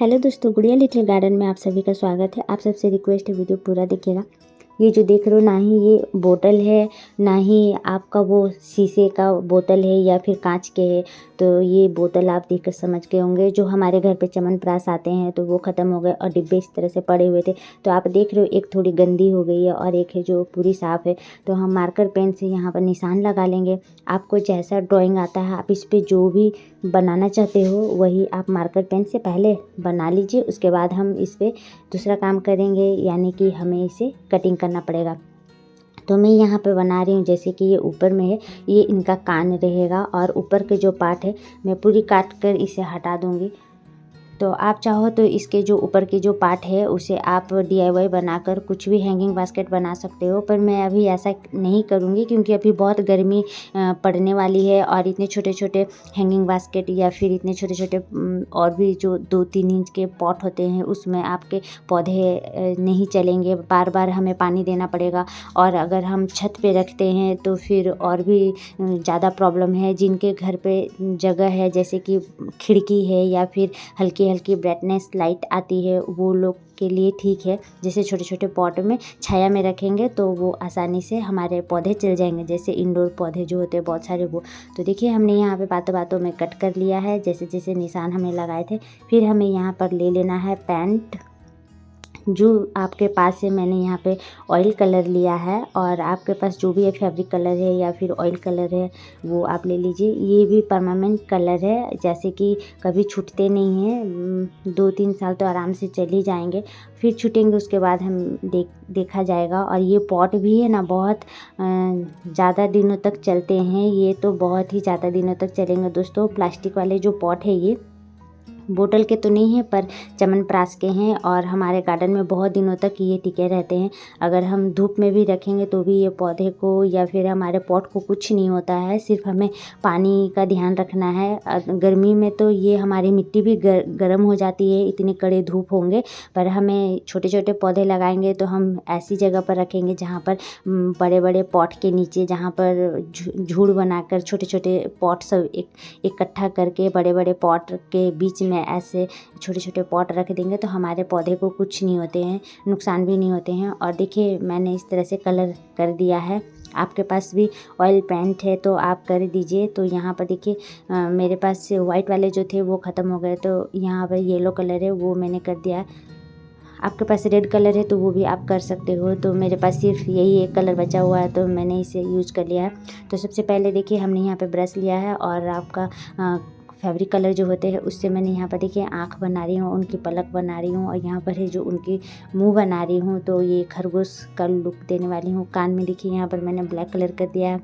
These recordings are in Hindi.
हेलो दोस्तों, गुड़िया लिटिल गार्डन में आप सभी का स्वागत है। आप सबसे रिक्वेस्ट है वीडियो पूरा देखिएगा। ये जो देख रहे हो, ना ही ये बोतल है, ना ही आपका वो शीशे का बोतल है या फिर कांच के है। तो ये बोतल आप देखकर समझ गए होंगे, जो हमारे घर पे च्यवनप्राश आते हैं तो वो ख़त्म हो गए और डिब्बे इस तरह से पड़े हुए थे। तो आप देख रहे हो, एक थोड़ी गंदी हो गई है और एक है जो पूरी साफ़ है। तो हम मार्कर पेन से यहाँ पर निशान लगा लेंगे। आपको जैसा ड्राइंग आता है, आप इस पर जो भी बनाना चाहते हो वही आप मार्कर पेन से पहले बना लीजिए। उसके बाद हम इस पर दूसरा काम करेंगे, यानी कि हमें इसे कटिंग करना पड़ेगा। तो मैं यहाँ पे बना रही हूँ, जैसे कि ये ऊपर में है, ये इनका कान रहेगा और ऊपर के जो पार्ट है मैं पूरी काट कर इसे हटा दूँगी। तो आप चाहो तो इसके जो ऊपर की जो पार्ट है उसे आप DIY बनाकर कुछ भी हैंगिंग बास्केट बना सकते हो, पर मैं अभी ऐसा नहीं करूँगी क्योंकि अभी बहुत गर्मी पड़ने वाली है और इतने छोटे छोटे हैंगिंग बास्केट या फिर इतने छोटे छोटे और भी जो 2-3 इंच के पॉट होते हैं उसमें आपके पौधे नहीं चलेंगे। बार बार हमें पानी देना पड़ेगा और अगर हम छत पे रखते हैं तो फिर और भी ज़्यादा प्रॉब्लम है। जिनके घर पे जगह है, जैसे कि खिड़की है या फिर हल्की हल्की ब्राइटनेस लाइट आती है, वो लोग के लिए ठीक है। जैसे छोटे छोटे पॉट में छाया में रखेंगे तो वो आसानी से हमारे पौधे चल जाएंगे, जैसे इंडोर पौधे जो होते हैं बहुत सारे वो। तो देखिए, हमने यहाँ पे बातों बातों में कट कर लिया है जैसे जैसे निशान हमने लगाए थे। फिर हमें यहाँ पर ले लेना है पेंट। जो आपके पास है, मैंने यहाँ पे ऑयल कलर लिया है और आपके पास जो भी है फैब्रिक कलर है या फिर ऑयल कलर है वो आप ले लीजिए। ये भी परमानेंट कलर है, जैसे कि कभी छूटते नहीं हैं। 2-3 साल तो आराम से चल ही जाएंगे, फिर छूटेंगे उसके बाद हम देखा जाएगा। और ये पॉट भी है ना, बहुत ज़्यादा दिनों तक चलते हैं। ये तो बहुत ही ज़्यादा दिनों तक चलेंगे दोस्तों। प्लास्टिक वाले जो पॉट है ये बोतल के तो नहीं है पर च्यवनप्राश के हैं और हमारे गार्डन में बहुत दिनों तक ये टिके रहते हैं। अगर हम धूप में भी रखेंगे तो भी ये पौधे को या फिर हमारे पॉट को कुछ नहीं होता है, सिर्फ हमें पानी का ध्यान रखना है। गर्मी में तो ये हमारी मिट्टी भी गर्म हो जाती है, इतने कड़े धूप होंगे। पर हमें छोटे छोटे पौधे लगाएंगे तो हम ऐसी जगह पर रखेंगे जहाँ पर बड़े बड़े पॉट के नीचे, जहाँ पर झूड़ बनाकर छोटे छोटे पॉट सब इकट्ठा करके बड़े बड़े पॉट के बीच में ऐसे छोटे छोटे पॉट रख देंगे तो हमारे पौधे को कुछ नहीं होते हैं, नुकसान भी नहीं होते हैं। और देखिए, मैंने इस तरह से कलर कर दिया है। आपके पास भी ऑयल पेंट है तो आप कर दीजिए। तो यहाँ पर देखिए, मेरे पास वाइट वाले जो थे वो ख़त्म हो गए, तो यहाँ पर येलो कलर है वो मैंने कर दिया है। आपके पास रेड कलर है तो वो भी आप कर सकते हो। तो मेरे पास सिर्फ यही एक कलर बचा हुआ है तो मैंने इसे यूज़ कर लिया है। तो सबसे पहले देखिए, हमने यहाँ पे ब्रश लिया है और आपका फैब्रिक कलर जो होते हैं उससे मैंने यहाँ पर देखिए आँख बना रही हूँ, उनकी पलक बना रही हूँ और यहाँ पर है जो उनकी मुंह बना रही हूँ। तो ये खरगोश का लुक देने वाली हूँ। कान में देखिए यहाँ पर मैंने ब्लैक कलर कर दिया है।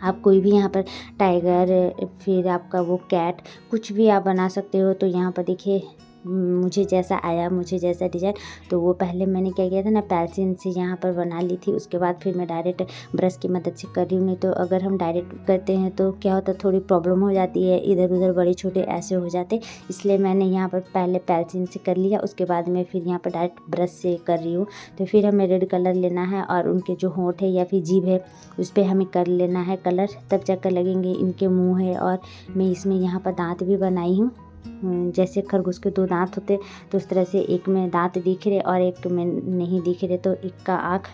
आप कोई भी यहाँ पर टाइगर, फिर आपका वो कैट, कुछ भी आप बना सकते हो। तो यहाँ पर देखिए, मुझे जैसा आया, मुझे जैसा डिज़ाइन, तो वो पहले मैंने क्या किया था ना, पेंसिल से यहाँ पर बना ली थी। उसके बाद फिर मैं डायरेक्ट ब्रश की मदद से कर रही हूँ। नहीं तो अगर हम डायरेक्ट करते हैं तो क्या होता है, थोड़ी प्रॉब्लम हो जाती है, इधर उधर बड़े छोटे ऐसे हो जाते। इसलिए मैंने यहाँ पर पहले पेंसिल से कर लिया, उसके बाद मैं फिर यहाँ पर डायरेक्ट ब्रश से कर रही हूँ। तो फिर हमें रेड कलर लेना है और उनके जो होंठ है या फिर जीभ है उस पर हमें कर लेना है कलर, तब जाकर लगेंगे। इनके मुँह है और मैं इसमें यहाँ पर दाँत भी बनाई हूँ। जैसे खरगोश के 2 दांत होते तो उस तरह से एक में दांत दिख रहे और एक में नहीं दिख रहे। तो एक का आँख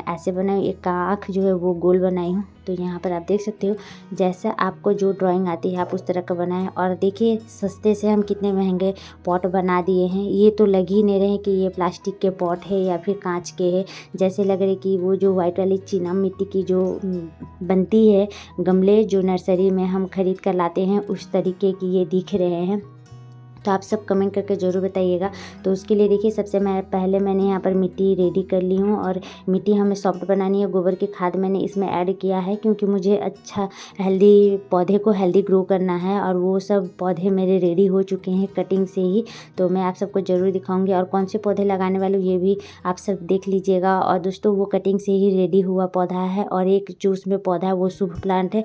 ऐसे बनाई, एक का आँख जो है वो गोल बनाई हूँ। तो यहाँ पर आप देख सकते हो, जैसा आपको जो ड्राइंग आती है आप उस तरह का बनाएं। और देखिए, सस्ते से हम कितने महंगे पॉट बना दिए हैं। ये तो लग ही नहीं रहे कि ये प्लास्टिक के पॉट है या फिर कांच के है, जैसे लग रहे कि वो जो वाइट वाली चीना मिट्टी की जो बनती है गमले, जो नर्सरी में हम खरीद कर लाते हैं, उस तरीके की ये दिख रहे हैं। तो आप सब कमेंट करके ज़रूर बताइएगा। तो उसके लिए देखिए, सबसे पहले मैंने यहाँ पर मिट्टी रेडी कर ली हूँ और मिट्टी हमें सॉफ्ट बनानी है। गोबर की खाद मैंने इसमें ऐड किया है क्योंकि मुझे अच्छा हेल्दी पौधे को हेल्दी ग्रो करना है। और वो सब पौधे मेरे रेडी हो चुके हैं कटिंग से ही, तो मैं आप सबको ज़रूर दिखाऊंगी। और कौन से पौधे लगाने वाले ये भी आप सब देख लीजिएगा। और दोस्तों, वो कटिंग से ही रेडी हुआ पौधा है और एक जो उसमें पौधा है वो शुभ प्लांट है।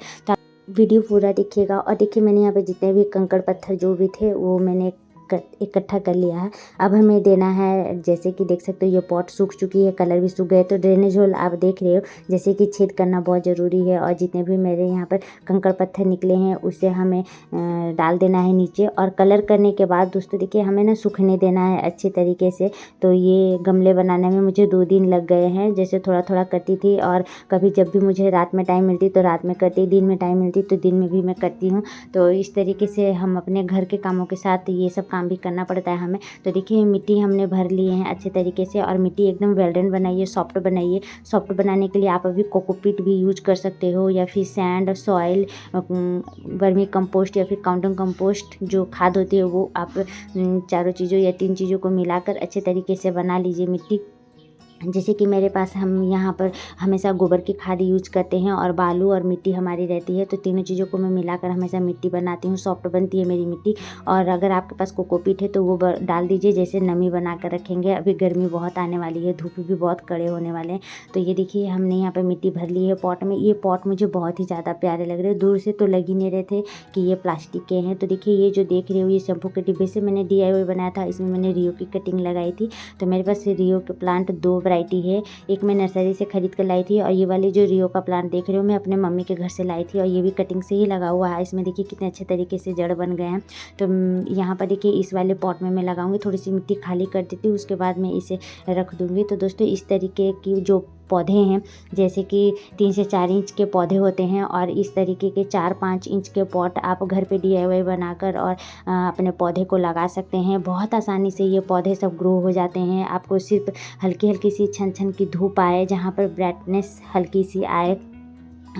वीडियो पूरा देखिएगा। और देखिए, मैंने यहाँ पे जितने भी कंकड़ पत्थर जो भी थे वो मैंने इकट्ठा कर लिया है। अब हमें देना है, जैसे कि देख सकते हो ये पॉट सूख चुकी है, कलर भी सूख गए, तो ड्रेनेज होल आप देख रहे हो जैसे कि छेद करना बहुत ज़रूरी है। और जितने भी मेरे यहाँ पर कंकड़ पत्थर निकले हैं उसे हमें डाल देना है नीचे। और कलर करने के बाद दोस्तों देखिए हमें ना सूखने देना है अच्छे तरीके से। तो ये गमले बनाने में मुझे 2 दिन लग गए हैं। जैसे थोड़ा थोड़ा करती थी, और कभी जब भी मुझे रात में टाइम मिलती तो रात में करती, दिन में टाइम मिलती तो दिन में भी मैं करती हूँ। तो इस तरीके से हम अपने घर के कामों के साथ ये सब काम भी करना पड़ता है हमें। तो देखिए मिट्टी हमने भर लिए हैं अच्छे तरीके से, और मिट्टी एकदम वेल्डन बनाइए, सॉफ्ट बनाइए। सॉफ्ट बनाने के लिए आप अभी कोकोपीट भी यूज कर सकते हो, या फिर सैंड, सॉइल, वर्मी कंपोस्ट या फिर काउंटर कंपोस्ट जो खाद होती है वो आप चारों चीज़ों या 3 चीज़ों को मिलाकर अच्छे तरीके से बना लीजिए मिट्टी। जैसे कि मेरे पास हम यहाँ पर हमेशा गोबर की खाद यूज करते हैं, और बालू और मिट्टी हमारी रहती है। तो तीनों चीज़ों को मैं मिलाकर हमेशा मिट्टी बनाती हूँ, सॉफ्ट बनती है मेरी मिट्टी। और अगर आपके पास कोकोपीट है तो वो डाल दीजिए, जैसे नमी बना कर रखेंगे। अभी गर्मी बहुत आने वाली है, धूप भी बहुत कड़े होने वाले हैं। तो ये देखिए हमने यहाँ पर मिट्टी भर ली है पॉट में। ये पॉट मुझे बहुत ही ज़्यादा प्यारे लग रहे हैं, दूर से तो लग ही नहीं रहे थे कि ये प्लास्टिक के हैं। तो देखिए ये जो देख रहे हो ये शैम्पू के डिब्बे से मैंने DIY बनाया था। इसमें मैंने रियो की कटिंग लगाई थी। तो मेरे पास रियो के प्लांट 2 वैरायटी है, एक मैं नर्सरी से खरीद कर लाई थी, और ये वाली जो रियो का प्लांट देख रहे हो मैं अपने मम्मी के घर से लाई थी। और ये भी कटिंग से ही लगा हुआ है। इसमें देखिए कितने अच्छे तरीके से जड़ बन गए हैं। तो यहाँ पर देखिए इस वाले पॉट में मैं लगाऊंगी, थोड़ी सी मिट्टी खाली कर देती हूँ, उसके बाद मैं इसे रख दूँगी। तो दोस्तों इस तरीके की जो पौधे हैं, जैसे कि 3 से 4 इंच के पौधे होते हैं, और इस तरीके के 4-5 इंच के पॉट आप घर पे DIY बनाकर और अपने पौधे को लगा सकते हैं। बहुत आसानी से ये पौधे सब ग्रो हो जाते हैं। आपको सिर्फ हल्की हल्की सी छन छन की धूप आए, जहाँ पर ब्राइटनेस हल्की सी आए,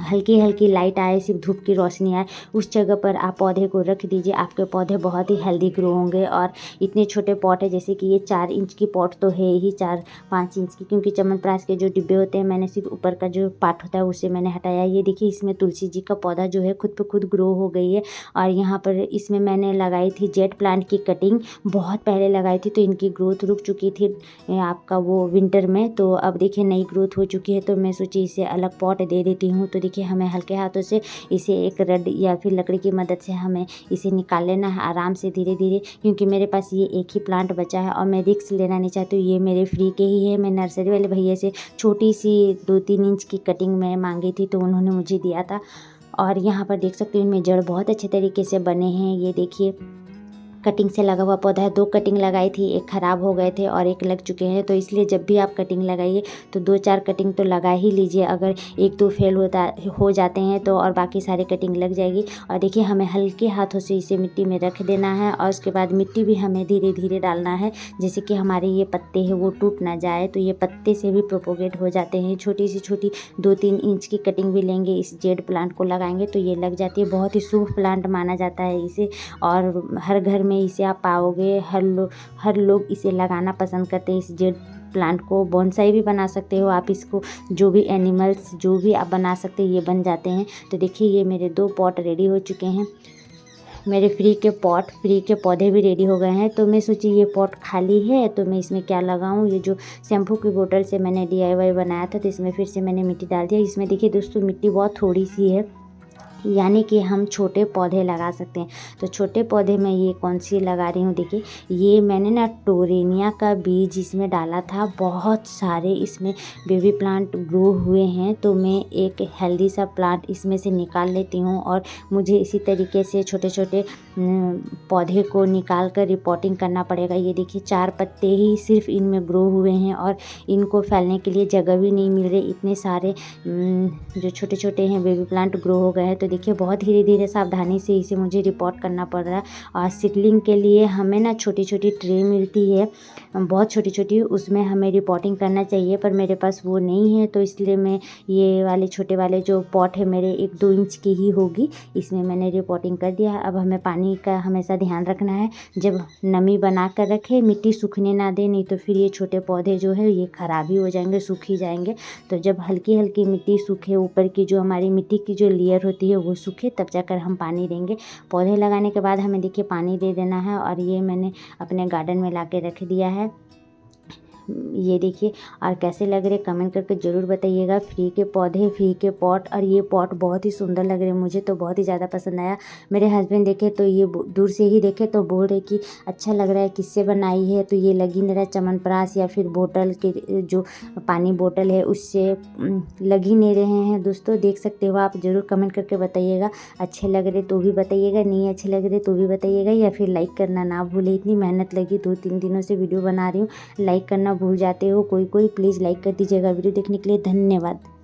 हल्की हल्की लाइट आए, सिर्फ धूप की रोशनी आए, उस जगह पर आप पौधे को रख दीजिए। आपके पौधे बहुत ही हेल्दी ग्रो होंगे। और इतने छोटे पॉट है, जैसे कि ये 4 इंच की पॉट तो है ही, 4-5 इंच की, क्योंकि च्यवनप्राश के जो डिब्बे होते हैं मैंने सिर्फ ऊपर का जो पार्ट होता है उसे मैंने हटाया। ये देखिए इसमें तुलसी जी का पौधा जो है खुद पे खुद ग्रो हो गई है। और यहाँ पर इसमें मैंने लगाई थी जेट प्लांट की कटिंग, बहुत पहले लगाई थी, तो इनकी ग्रोथ रुक चुकी थी आपका वो विंटर में। तो अब देखिए नई ग्रोथ हो चुकी है, तो मैं सोची इसे अलग पॉट दे देती हूँ। तो देखिए हमें हल्के हाथों से इसे एक रड या फिर लकड़ी की मदद से हमें इसे निकाल लेना है आराम से, धीरे धीरे, क्योंकि मेरे पास ये एक ही प्लांट बचा है और मैं रिस्क लेना नहीं चाहती हूँ। ये मेरे फ्री के ही है। मैं नर्सरी वाले भैया से छोटी सी 2-3 इंच की कटिंग में मांगी थी, तो उन्होंने मुझे दिया था। और यहाँ पर देख सकते हो इनमें जड़ बहुत अच्छे तरीके से बने हैं। ये देखिए कटिंग से लगा हुआ पौधा है। 2 कटिंग लगाई थी, एक ख़राब हो गए थे और एक लग चुके हैं। तो इसलिए जब भी आप कटिंग लगाइए तो 2-4 कटिंग तो लगा ही लीजिए। अगर 1-2 फेल हो जाते हैं तो और बाकी सारे कटिंग लग जाएगी। और देखिए हमें हल्के हाथों से इसे मिट्टी में रख देना है, और उसके बाद मिट्टी भी हमें धीरे धीरे डालना है, जैसे कि हमारे ये पत्ते हैं वो टूट ना जाए। तो ये पत्ते से भी प्रोपोगेट हो जाते हैं। छोटी सी छोटी 2-3 इंच की कटिंग भी लेंगे, इस जेड प्लांट को लगाएंगे तो ये लग जाती है। बहुत ही शुभ प्लांट माना जाता है इसे, और हर घर में इसे आप पाओगे। हर लोग इसे लगाना पसंद करते हैं। इस जेड प्लांट को बोनसाई भी बना सकते हो आप, इसको जो भी एनिमल्स जो भी आप बना सकते हैं ये बन जाते हैं। तो देखिए ये मेरे 2 पॉट रेडी हो चुके हैं। मेरे फ्री के पौधे भी रेडी हो गए हैं। तो मैं सोची ये पॉट खाली है तो मैं इसमें क्या लगाऊं। ये जो शैम्पू की बोतल से मैंने DIY बनाया था, तो इसमें फिर से मैंने मिट्टी डाल दिया। इसमें देखिए दोस्तों मिट्टी बहुत थोड़ी सी है, यानी कि हम छोटे पौधे लगा सकते हैं। तो छोटे पौधे में ये कौन सी लगा रही हूँ, देखिए ये मैंने ना टोरेनिया का बीज इसमें डाला था। बहुत सारे इसमें बेबी प्लांट ग्रो हुए हैं, तो मैं एक हेल्दी सा प्लांट इसमें से निकाल लेती हूँ। और मुझे इसी तरीके से छोटे छोटे पौधे को निकाल कर रिपोर्टिंग करना पड़ेगा। ये देखिए 4 पत्ते ही सिर्फ इनमें ग्रो हुए हैं, और इनको फैलने के लिए जगह भी नहीं मिल रही। इतने सारे जो छोटे छोटे हैं बेबी प्लांट ग्रो हो गए हैं। तो देखिए बहुत धीरे धीरे सावधानी से इसे मुझे रिपोर्ट करना पड़ रहा है। और सीडलिंग के लिए हमें ना छोटी छोटी ट्रे मिलती है, बहुत छोटी छोटी, उसमें हमें रिपोर्टिंग करना चाहिए, पर मेरे पास वो नहीं है। तो इसलिए मैं ये वाले छोटे वाले जो पॉट है मेरे 1-2 इंच की ही होगी, इसमें मैंने रिपोर्टिंग कर दिया है। अब हमें पानी का हमेशा ध्यान रखना है, जब नमी बना कर रखें, मिट्टी सूखने ना दें, नहीं तो फिर ये छोटे पौधे जो है ये ख़राब ही हो जाएंगे, सूख ही जाएंगे। तो जब हल्की हल्की मिट्टी सूखे, ऊपर की जो हमारी मिट्टी की जो लेयर होती है वो सूखे, तब जाकर हम पानी देंगे। पौधे लगाने के बाद हमें देखिए पानी दे देना है। और ये मैंने अपने गार्डन में ला के रख दिया है। ये देखिए, और कैसे लग रहे कमेंट करके ज़रूर बताइएगा। फ्री के पौधे, फ्री के पॉट, और ये पॉट बहुत ही सुंदर लग रहे हैं, मुझे तो बहुत ही ज़्यादा पसंद आया। मेरे हस्बैंड देखे तो ये दूर से ही देखे तो बोल रहे कि अच्छा लग रहा है, किससे बनाई है। तो ये लगी नहीं रहा च्यवनप्राश या फिर बोतल के जो पानी बोतल है उससे लग ही नहीं रहे हैं। दोस्तों देख सकते हो आप, ज़रूर कमेंट करके बताइएगा। अच्छे लग रहे तो भी बताइएगा, नहीं अच्छे लग रहे तो भी बताइएगा, या फिर लाइक करना ना भूले। इतनी मेहनत लगी, 2-3 दिनों से वीडियो बना रही हूँ, लाइक करना भूल जाते हो कोई प्लीज़ लाइक कर दीजिएगा। वीडियो देखने के लिए धन्यवाद।